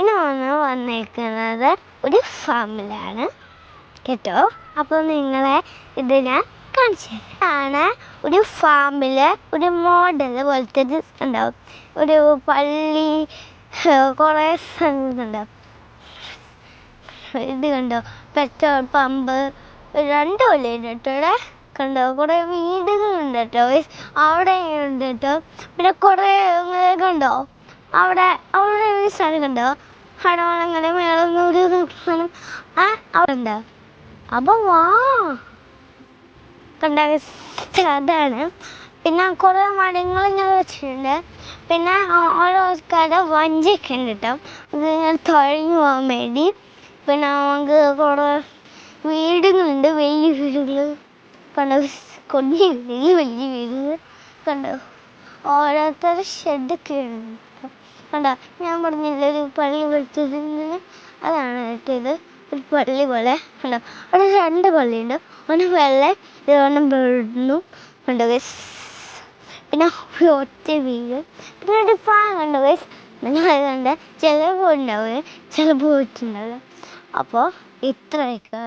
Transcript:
ഇന്ന് വന്നേക്കുന്നത് ഒരു ഫാമിലാണ് കേട്ടോ. അപ്പോൾ നിങ്ങളെ ഇത് ഞാൻ കാണിച്ചു ആണ്. ഒരു ഫാമില് ഒരു മോഡൽ പോലത്തെ ഉണ്ടാവും. ഒരു പള്ളി, കുറേ സ്ഥലങ്ങളുണ്ടാവും. ഇത് കണ്ടോ, പെട്രോൾ പമ്പ്, 2 പള്ളിയുണ്ട് കേട്ടോ ഇവിടെ. കണ്ടോ, കുറേ വീടുകളുണ്ട് കേട്ടോ, അവിടെ ഉണ്ട് കേട്ടോ. പിന്നെ കുറേ കണ്ടോ, അവിടെ ഒരു സ്ഥലം കണ്ടോ, ഹണവളങ്ങനെ മേളൊന്നൂടി അവിടെ ഉണ്ടോ. അപ്പം കണ്ട അതാണ്. പിന്നെ കുറേ മരങ്ങൾ ഇങ്ങനെ വെച്ചിട്ടുണ്ട്. പിന്നെ ഓരോ ആൾക്കാരുടെ വഞ്ചിയൊക്കെ ഉണ്ട് കേട്ടോ, അത് ഇങ്ങനെ തുഴഞ്ഞു പോകാൻ വേണ്ടി. പിന്നെ നമുക്ക് കുറേ വീടുകളുണ്ട്, വലിയ വീടുകൾ കണ്ടോ, വലിയ വീടുകൾ കണ്ടോ. ഓരോരുത്തരുടെ ഷെഡൊക്കെ ഉണ്ട് കണ്ടോ. ഞാൻ പറഞ്ഞില്ലേ ഒരു പള്ളി വെച്ചത്, അതാണ് കേട്ടോ ഇത്. ഒരു പള്ളി പോലെ കണ്ടോ. അവിടെ 2 പള്ളിയുണ്ട്, ഒന്ന് വെള്ള, ഇതൊന്നും വെള്ളുന്നു കണ്ടോ ഗൈസ്. പിന്നെ ഒറ്റ വീട്, പിന്നെ ഒരു പാലം കണ്ടോ ഗൈസ്. നിങ്ങൾ കണ്ട ചില പോയിട്ടുണ്ടാവുക, ചില പോയിട്ടുണ്ടാവില്ല. അപ്പോൾ ഇത്രയൊക്കെ